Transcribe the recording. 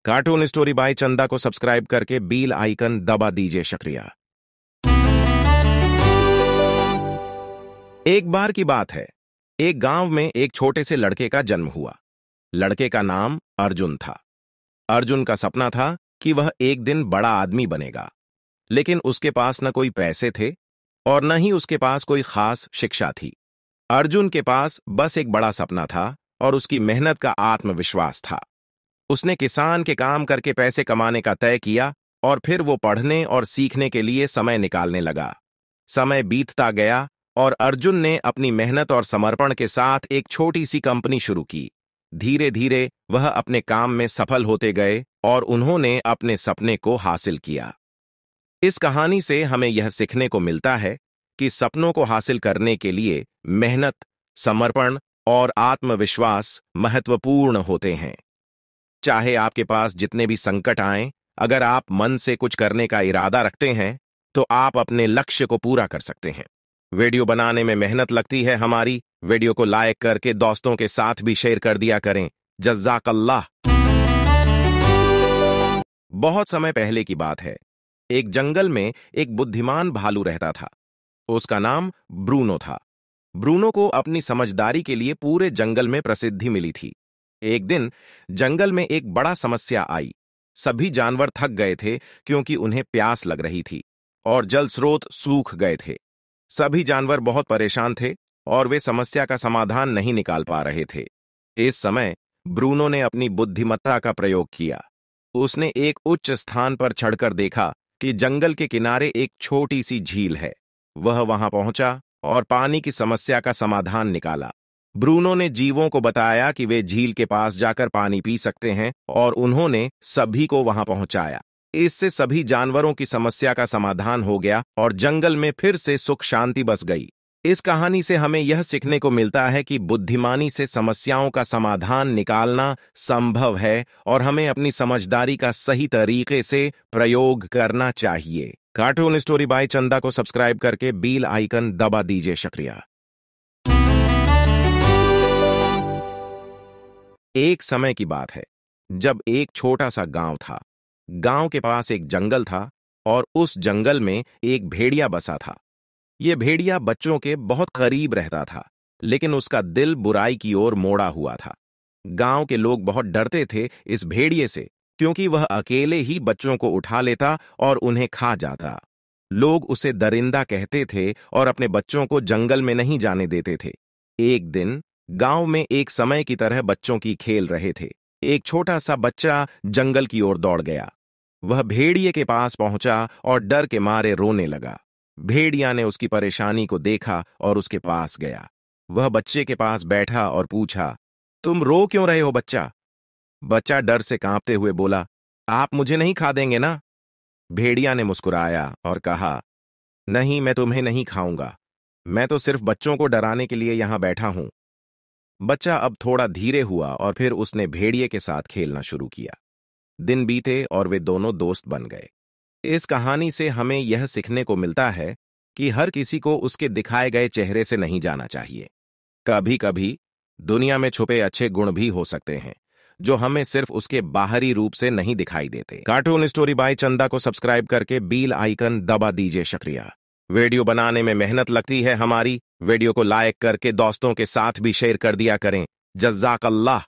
Cartoon story by चंदा को subscribe करके बेल आइकन दबा दीजिए। शुक्रिया। एक बार की बात है, एक गांव में एक छोटे से लड़के का जन्म हुआ। लड़के का नाम अर्जुन था। अर्जुन का सपना था कि वह एक दिन बड़ा आदमी बनेगा, लेकिन उसके पास न कोई पैसे थे और न ही उसके पास कोई खास शिक्षा थी। अर्जुन के पास बस एक बड़ा सपना था और उसकी मेहनत का आत्मविश्वास था। उसने किसान के काम करके पैसे कमाने का तय किया और फिर वो पढ़ने और सीखने के लिए समय निकालने लगा। समय बीतता गया और अर्जुन ने अपनी मेहनत और समर्पण के साथ एक छोटी सी कंपनी शुरू की। धीरे धीरे वह अपने काम में सफल होते गए और उन्होंने अपने सपने को हासिल किया। इस कहानी से हमें यह सीखने को मिलता है कि सपनों को हासिल करने के लिए मेहनत, समर्पण और आत्मविश्वास महत्वपूर्ण होते हैं। चाहे आपके पास जितने भी संकट आएं, अगर आप मन से कुछ करने का इरादा रखते हैं तो आप अपने लक्ष्य को पूरा कर सकते हैं। वीडियो बनाने में मेहनत लगती है हमारी। वीडियो को लाइक करके दोस्तों के साथ भी शेयर कर दिया करें। जज़ाकल्लाह। बहुत समय पहले की बात है। एक जंगल में एक बुद्धिमान भालू रहता था। उसका नाम ब्रूनो था। ब्रूनो को अपनी समझदारी के लिए पूरे जंगल में प्रसिद्धि मिली थी। एक दिन जंगल में एक बड़ा समस्या आई। सभी जानवर थक गए थे क्योंकि उन्हें प्यास लग रही थी और जल स्रोत सूख गए थे। सभी जानवर बहुत परेशान थे और वे समस्या का समाधान नहीं निकाल पा रहे थे। इस समय ब्रूनो ने अपनी बुद्धिमत्ता का प्रयोग किया। उसने एक उच्च स्थान पर चढ़कर देखा कि जंगल के किनारे एक छोटी सी झील है। वह वहां पहुंचा और पानी की समस्या का समाधान निकाला। ब्रूनो ने जीवों को बताया कि वे झील के पास जाकर पानी पी सकते हैं और उन्होंने सभी को वहां पहुंचाया। इससे सभी जानवरों की समस्या का समाधान हो गया और जंगल में फिर से सुख शांति बस गई। इस कहानी से हमें यह सीखने को मिलता है कि बुद्धिमानी से समस्याओं का समाधान निकालना संभव है और हमें अपनी समझदारी का सही तरीके से प्रयोग करना चाहिए। कार्टून स्टोरी बाय चंदा को सब्सक्राइब करके बेल आइकन दबा दीजिए। शुक्रिया। एक समय की बात है, जब एक छोटा सा गांव था। गांव के पास एक जंगल था और उस जंगल में एक भेड़िया बसा था। यह भेड़िया बच्चों के बहुत करीब रहता था, लेकिन उसका दिल बुराई की ओर मोड़ा हुआ था। गांव के लोग बहुत डरते थे इस भेड़िए से, क्योंकि वह अकेले ही बच्चों को उठा लेता और उन्हें खा जाता। लोग उसे दरिंदा कहते थे और अपने बच्चों को जंगल में नहीं जाने देते थे। एक दिन गांव में एक समय की तरह बच्चों की खेल रहे थे। एक छोटा सा बच्चा जंगल की ओर दौड़ गया। वह भेड़िए के पास पहुंचा और डर के मारे रोने लगा। भेड़िया ने उसकी परेशानी को देखा और उसके पास गया। वह बच्चे के पास बैठा और पूछा, तुम रो क्यों रहे हो बच्चा? बच्चा डर से कांपते हुए बोला, आप मुझे नहीं खा देंगे ना? भेड़िया ने मुस्कुराया और कहा, नहीं, मैं तुम्हें नहीं खाऊंगा। मैं तो सिर्फ बच्चों को डराने के लिए यहां बैठा हूं। बच्चा अब थोड़ा धीरे हुआ और फिर उसने भेड़िए के साथ खेलना शुरू किया। दिन बीते और वे दोनों दोस्त बन गए। इस कहानी से हमें यह सीखने को मिलता है कि हर किसी को उसके दिखाए गए चेहरे से नहीं जाना चाहिए। कभी कभी दुनिया में छुपे अच्छे गुण भी हो सकते हैं, जो हमें सिर्फ उसके बाहरी रूप से नहीं दिखाई देते। कार्टून स्टोरी बाय चंदा को सब्सक्राइब करके बेल आइकन दबा दीजिए। शुक्रिया। वीडियो बनाने में मेहनत लगती है हमारी। वीडियो को लाइक करके दोस्तों के साथ भी शेयर कर दिया करें। जज़ाकल्लाह।